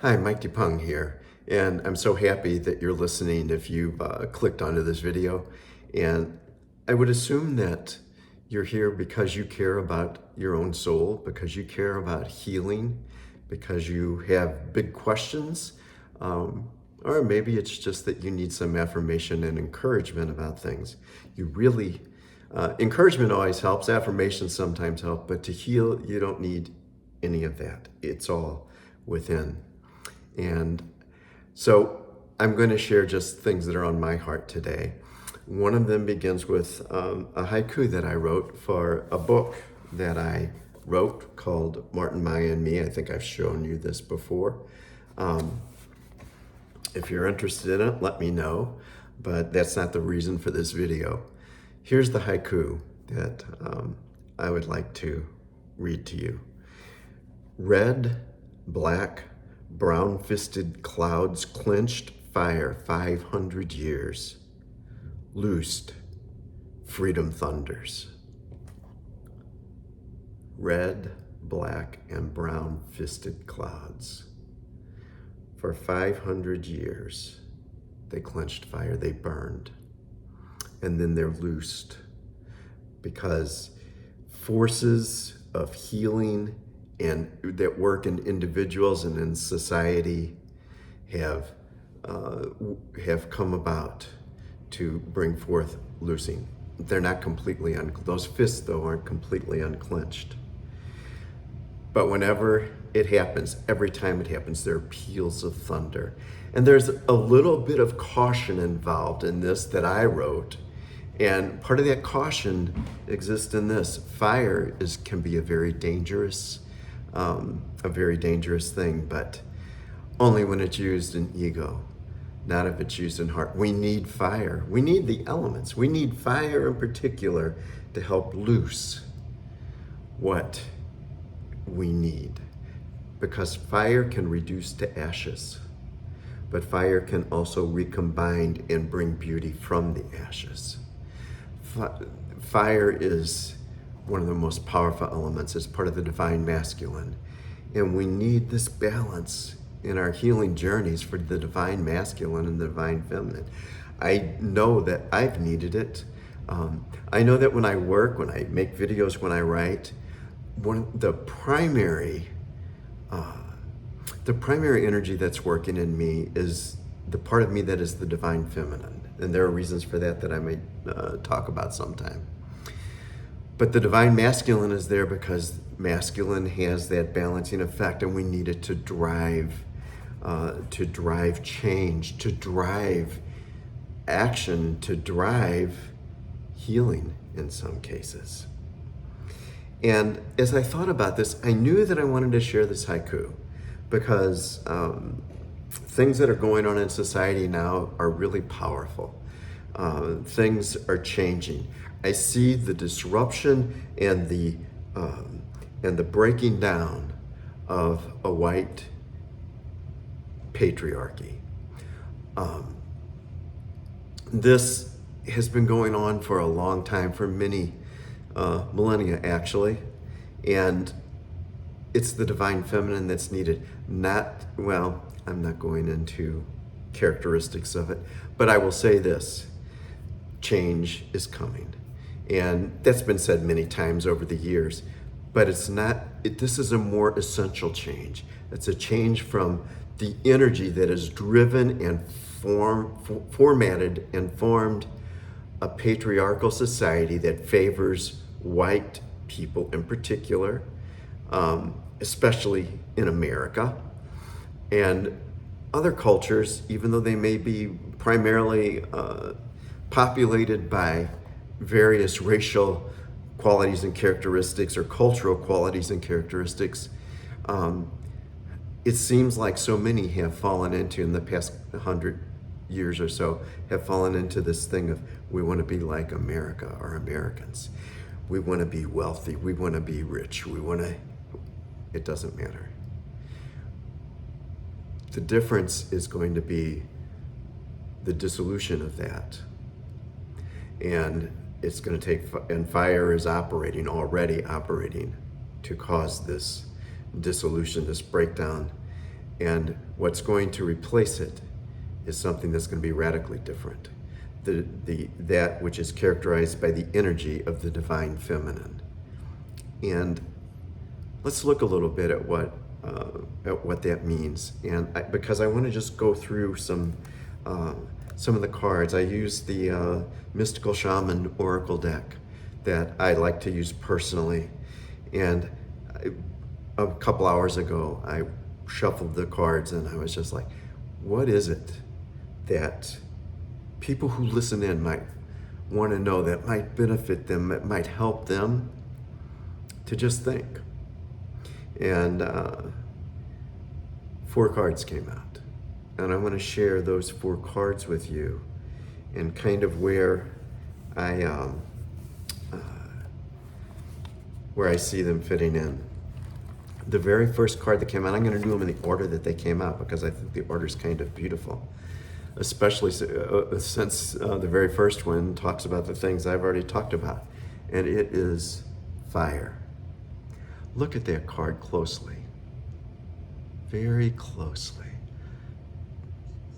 Hi, Mike DePung here, and I'm so happy that you're listening if you've clicked onto this video. And I would assume that you're here because you care about your own soul, because you care about healing, because you have big questions, or maybe it's just that you need some affirmation and encouragement about things. You really, encouragement always helps, affirmation sometimes help, but to heal, you don't need any of that. It's all within. And so I'm going to share just things that are on my heart today. One of them begins with a haiku that I wrote for a book that I wrote called Martin, Maya, and Me. I think I've shown you this before. If you're interested in it, let me know, but that's not the reason for this video. Here's the haiku that I would like to read to you. Red, black, brown-fisted clouds clenched fire 500 years. Loosed, freedom thunders. Red, black, and brown-fisted clouds. For 500 years, they clenched fire, they burned. And then they're loosed because forces of healing and that work in individuals and in society have come about to bring forth loosing. They're not completely those fists though aren't completely unclenched. But whenever it happens, every time it happens, there are peals of thunder. And there's a little bit of caution involved in this that I wrote. And part of that caution exists in this. Fire can be a very dangerous thing, but only when it's used in ego, not if it's used in heart. We need fire. We need the elements. We need fire in particular to help loose what we need, because fire can reduce to ashes, but fire can also recombine and bring beauty from the ashes. Fire is one of the most powerful elements. It's part of the divine masculine. And we need this balance in our healing journeys for the divine masculine and the divine feminine. I know that I've needed it. I know that when I work, when I make videos, when I write, the primary energy that's working in me is the part of me that is the divine feminine. And there are reasons for that I may talk about sometime. But the divine masculine is there because masculine has that balancing effect, and we need it to drive change, to drive action, to drive healing in some cases. And as I thought about this, I knew that I wanted to share this haiku because things that are going on in society now are really powerful. Things are changing. I see the disruption and the breaking down of a white patriarchy. This has been going on for a long time, for many millennia actually, and it's the divine feminine that's needed. I'm not going into characteristics of it, but I will say this: change is coming. And that's been said many times over the years, but this is a more essential change. It's a change from the energy that has driven and formatted and formed a patriarchal society that favors white people in particular, especially in America, and other cultures, even though they may be primarily populated by various racial qualities and characteristics or cultural qualities and characteristics. It seems like so many have fallen into, in the past 100 years or so, have fallen into this thing of, we want to be like America or Americans. We want to be wealthy. We want to be rich. It doesn't matter. The difference is going to be the dissolution of that. And it's going to take, and fire is already operating to cause this dissolution, this breakdown. And what's going to replace it is something that's going to be radically different. That which is characterized by the energy of the divine feminine. And let's look a little bit at what that means. And because I want to just go through some of the cards. I use the Mystical Shaman Oracle deck that I like to use personally. And a couple hours ago, I shuffled the cards and I was just like, what is it that people who listen in might want to know, that might benefit them, that might help them to just think? And 4 cards came out. And I want to share those 4 cards with you and kind of where I see them fitting in. The very first card that came out, I'm going to do them in the order that they came out because I think the order is kind of beautiful, especially since the very first one talks about the things I've already talked about, and it is fire. Look at that card closely, very closely.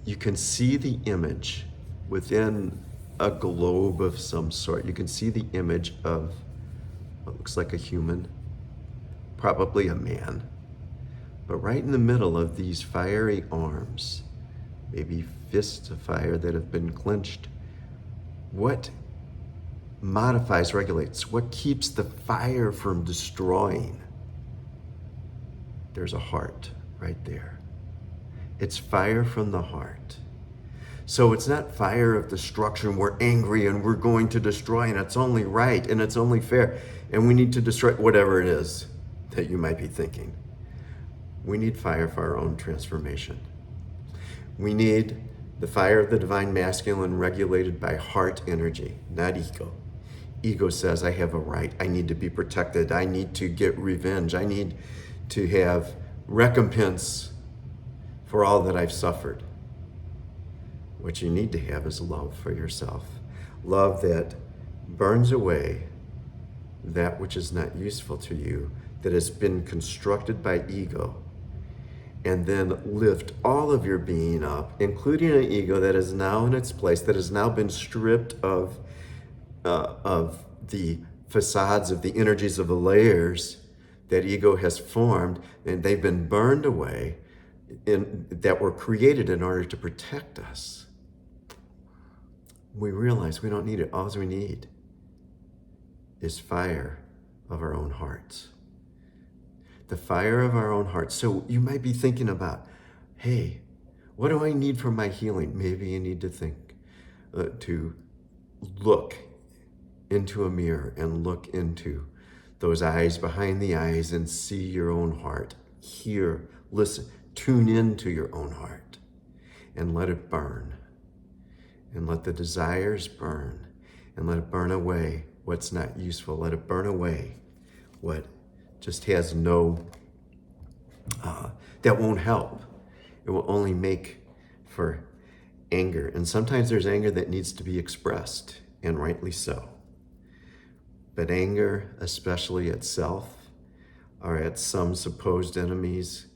You can see the image within a globe of some sort. You can see the image of what looks like a human, probably a man. But right in the middle of these fiery arms, maybe fists of fire that have been clenched, what modifies, regulates, what keeps the fire from destroying? There's a heart right there. It's fire from the heart. So it's not fire of destruction. We're angry and we're going to destroy, and it's only right and it's only fair, and we need to destroy whatever it is that you might be thinking. We need fire for our own transformation. We need the fire of the divine masculine regulated by heart energy, not ego. Ego says, I have a right. I need to be protected. I need to get revenge. I need to have recompense for all that I've suffered. What you need to have is love for yourself. Love that burns away that which is not useful to you, that has been constructed by ego, and then lift all of your being up, including an ego that is now in its place, that has now been stripped of the facades, of the energies, of the layers that ego has formed, and they've been burned away, that were created in order to protect us. We realize we don't need it. All we need is fire of our own hearts. The fire of our own hearts. So you might be thinking about, hey, what do I need for my healing? Maybe you need to think, to look into a mirror and look into those eyes behind the eyes and see your own heart. Hear, listen. Tune into your own heart and let it burn, and let the desires burn, and let it burn away what's not useful. Let it burn away what just has no, that won't help. It will only make for anger. And sometimes there's anger that needs to be expressed, and rightly so. But anger, especially at self or at some supposed enemies,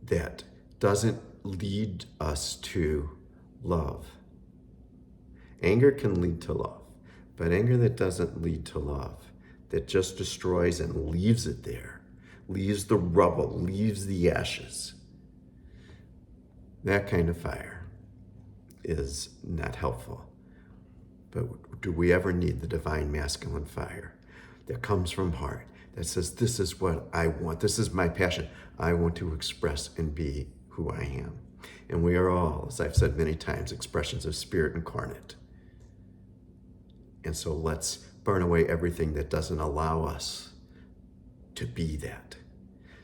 that doesn't lead us to love. Anger can lead to love, but anger that doesn't lead to love, that just destroys and leaves it there, leaves the rubble, leaves the ashes, that kind of fire is not helpful. But do we ever need the divine masculine fire that comes from heart, that says, this is what I want, this is my passion, I want to express and be who I am? And we are all, as I've said many times, expressions of spirit incarnate. And so let's burn away everything that doesn't allow us to be that.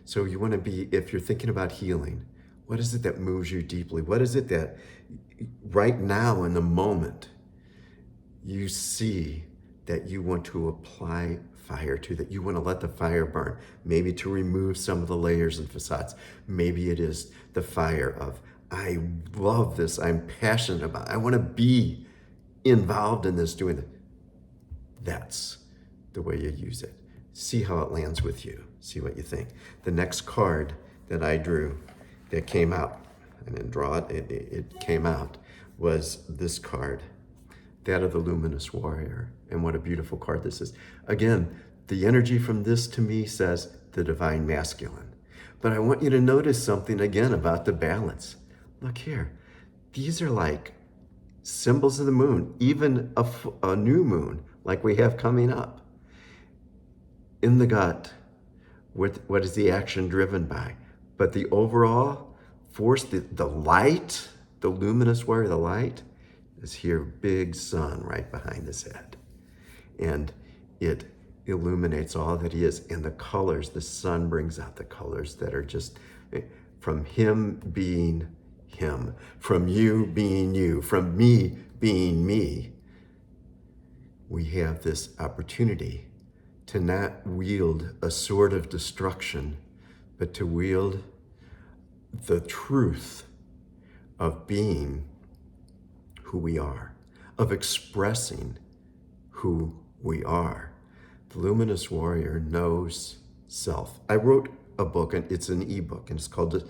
So you want to be, if you're thinking about healing, what is it that moves you deeply? What is it that right now in the moment you see that you want to apply fire to, that you want to let the fire burn, maybe to remove some of the layers and facades? Maybe it is the fire of, I love this, I'm passionate about it, I want to be involved in this, doing it. That's the way you use it. See how it lands with you. See what you think. The next card that I drew that came out, I didn't draw it, it came out, was this card, that of the Luminous Warrior. And what a beautiful card this is. Again, the energy from this to me says the Divine Masculine. But I want you to notice something again about the balance. Look here. These are like symbols of the moon, even a new moon like we have coming up. In the gut, what is the action driven by? But the overall force, the light, the luminous warrior, the light, is here, big sun right behind his head. And it illuminates all that he is. And the colors, the sun brings out the colors that are just from him being him, from you being you, from me being me. We have this opportunity to not wield a sword of destruction, but to wield the truth of being who we are, of expressing who we are. The Luminous Warrior knows self. I wrote a book, and it's an ebook, and it's called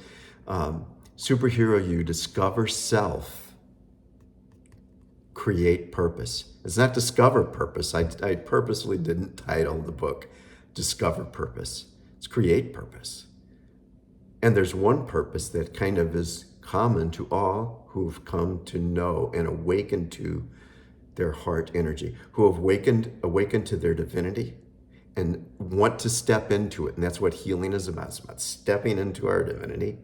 Superhero You, Discover Self, Create Purpose. It's not Discover Purpose. I purposely didn't title the book Discover Purpose. It's Create Purpose. And there's one purpose that kind of is common to all who've come to know and awaken to their heart energy, who have awakened to their divinity and want to step into it. And that's what healing is about. It's about stepping into our divinity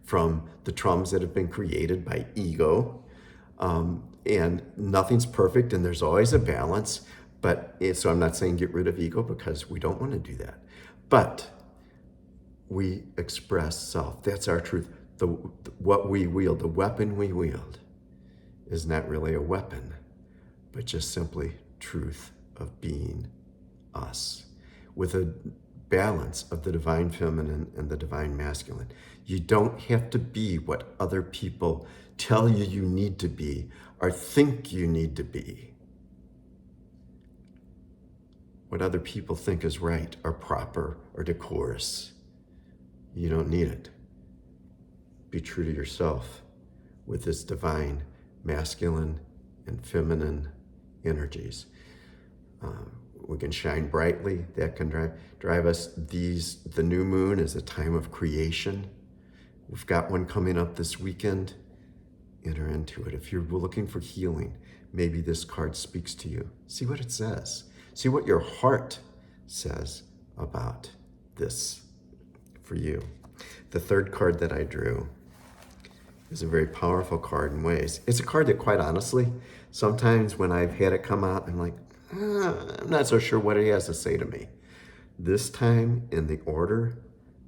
from the traumas that have been created by ego. And nothing's perfect, and there's always a balance. So I'm not saying get rid of ego, because we don't want to do that. But we express self. That's our truth. What we wield, the weapon we wield, is not really a weapon, but just simply truth of being us, with a balance of the divine feminine and the divine masculine. You don't have to be what other people tell you you need to be or think you need to be. What other people think is right or proper or decorous. You don't need it. Be true to yourself with this divine masculine and feminine energies. We can shine brightly. That can drive us. The new moon is a time of creation. We've got one coming up this weekend. Enter into it. If you're looking for healing, maybe this card speaks to you. See what it says. See what your heart says about this for you. The third card that I drew is a very powerful card in ways. It's a card that, quite honestly, sometimes when I've had it come out, I'm like, I'm not so sure what it has to say to me. This time, in the order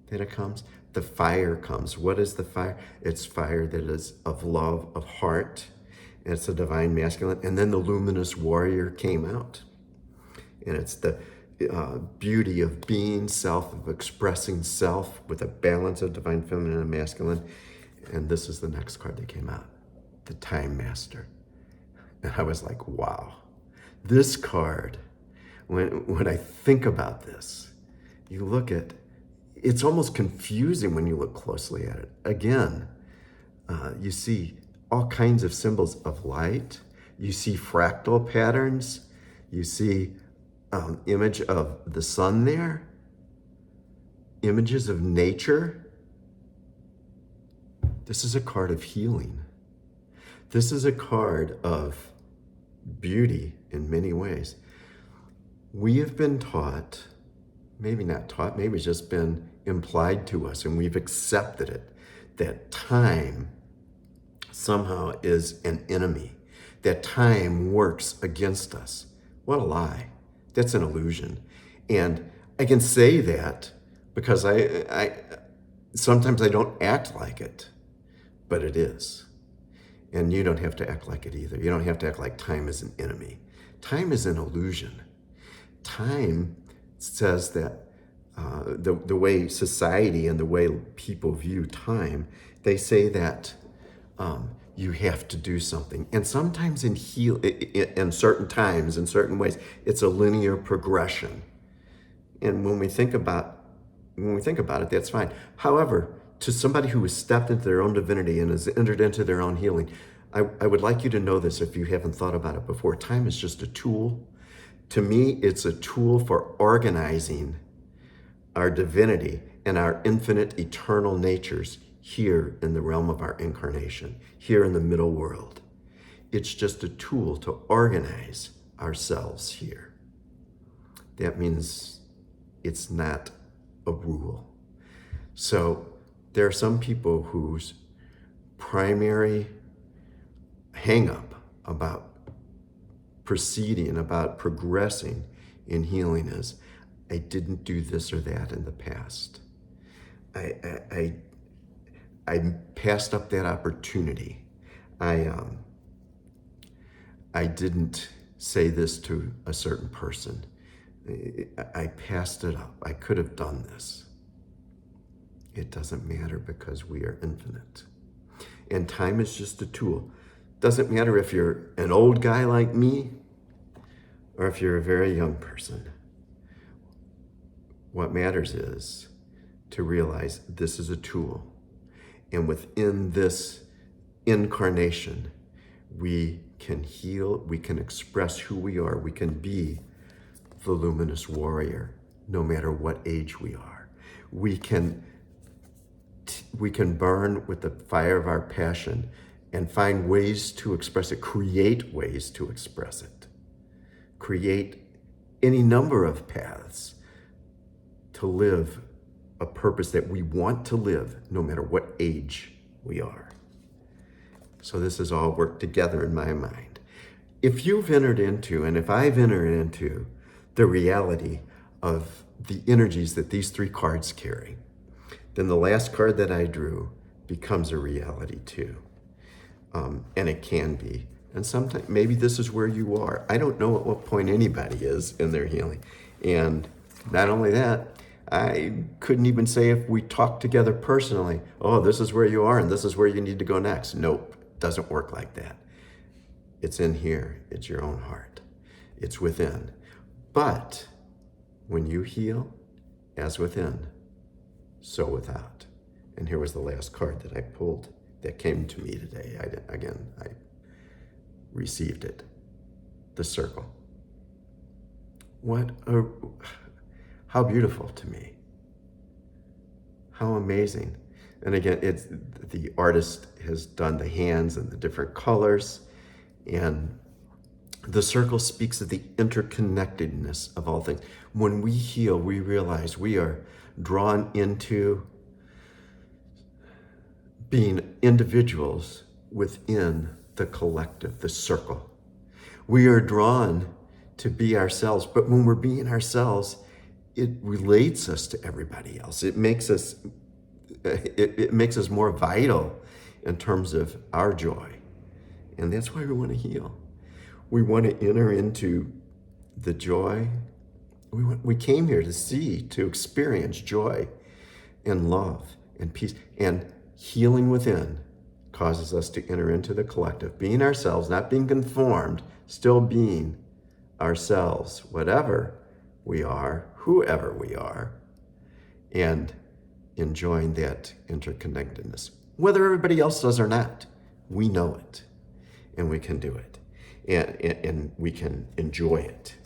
that it comes, the fire comes. What is the fire? It's fire that is of love, of heart. And it's the divine masculine. And then the luminous warrior came out. And it's the beauty of being self, of expressing self with a balance of divine feminine and masculine. And this is the next card that came out, the Time Master. And I was like, wow. This card, when I think about this, you look at, it's almost confusing when you look closely at it. Again, you see all kinds of symbols of light. You see fractal patterns. You see image of the sun there. Images of nature. This is a card of healing. This is a card of beauty in many ways. We have been taught, maybe not taught, maybe it's just been implied to us, and we've accepted it, that time somehow is an enemy, that time works against us. What a lie. That's an illusion. And I can say that because I sometimes I don't act like it, but it is. And you don't have to act like it either. You don't have to act like time is an enemy. Time is an illusion. Time says that the way society and the way people view time, they say that you have to do something. And sometimes in certain times, in certain ways, it's a linear progression. And when we think about when we think about it, that's fine. However, to somebody who has stepped into their own divinity and has entered into their own healing, I would like you to know this if you haven't thought about it before. Time is just a tool. To me, it's a tool for organizing our divinity and our infinite eternal natures here in the realm of our incarnation, here in the middle world. It's just a tool to organize ourselves here. That means it's not a rule. So there are some people whose primary hang-up about proceeding, about progressing in healing is, I didn't do this or that in the past. I passed up that opportunity. I didn't say this to a certain person. I passed it up. I could have done this. It doesn't matter because we are infinite. And time is just a tool. Doesn't matter if you're an old guy like me or if you're a very young person. What matters is to realize this is a tool. And within this incarnation, we can heal, we can express who we are, we can be the luminous warrior, no matter what age we are. We can burn with the fire of our passion and find ways to express it, create ways to express it, create any number of paths to live a purpose that we want to live, no matter what age we are. So this has all worked together in my mind. If you've entered into, and if I've entered into, the reality of the energies that these three cards carry, then the last card that I drew becomes a reality too. And it can be. And sometimes, maybe this is where you are. I don't know at what point anybody is in their healing. And not only that, I couldn't even say if we talked together personally, oh, this is where you are and this is where you need to go next. Nope, doesn't work like that. It's in here. It's your own heart. It's within. But when you heal, as within, so without. And here was the last card that I pulled that came to me today. I received it. The circle. How beautiful to me. How amazing. And again, it's the artist has done the hands and the different colors, and the circle speaks of the interconnectedness of all things. When we heal, we realize we are drawn into being individuals within the collective, the circle. We are drawn to be ourselves, but when we're being ourselves, it relates us to everybody else. It makes us more vital in terms of our joy. And that's why we want to heal. We want to enter into the joy. We came here to see, to experience joy and love and peace. And healing within causes us to enter into the collective, being ourselves, not being conformed, still being ourselves, whatever we are, whoever we are, and enjoying that interconnectedness. Whether everybody else does or not, we know it, and we can do it, and we can enjoy it.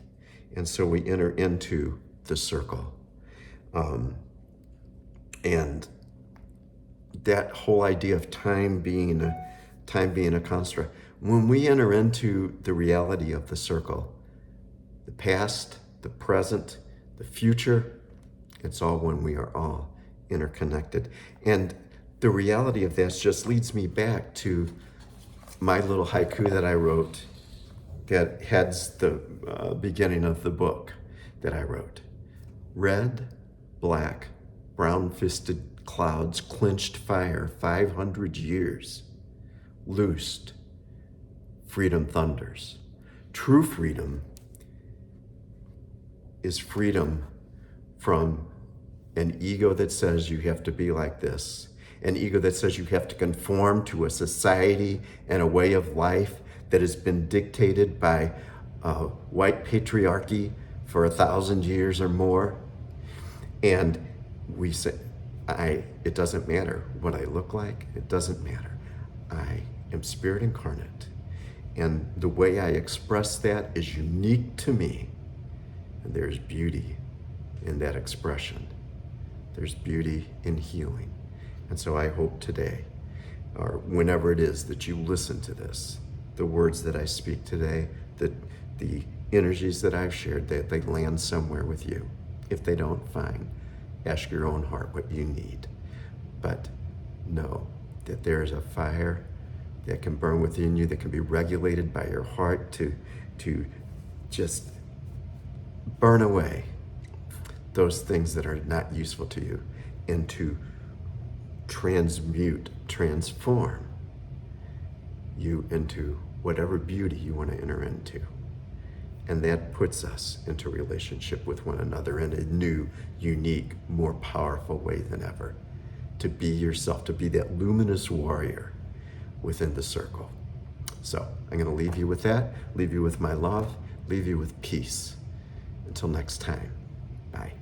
And so we enter into the circle. And that whole idea of time being a construct, when we enter into the reality of the circle, the past, the present, the future, it's all one. We are all interconnected. And the reality of that just leads me back to my little haiku that I wrote that heads the beginning of the book that I wrote. Red, black, brown-fisted clouds clenched fire 500 years. Loosed, freedom thunders. True freedom is freedom from an ego that says you have to be like this, an ego that says you have to conform to a society and a way of life that has been dictated by white patriarchy for 1,000 years or more. And we say, it doesn't matter what I look like. It doesn't matter. I am spirit incarnate. And the way I express that is unique to me. And there's beauty in that expression. There's beauty in healing. And so I hope today, or whenever it is that you listen to this, the words that I speak today, that the energies that I've shared, that they land somewhere with you. If they don't, fine. Ask your own heart what you need. But know that there is a fire that can burn within you, that can be regulated by your heart to just burn away those things that are not useful to you, and to transform you into whatever beauty you want to enter into. And that puts us into relationship with one another in a new, unique, more powerful way than ever. To be yourself, to be that luminous warrior within the circle. So I'm going to leave you with that, leave you with my love, leave you with peace. Until next time, bye.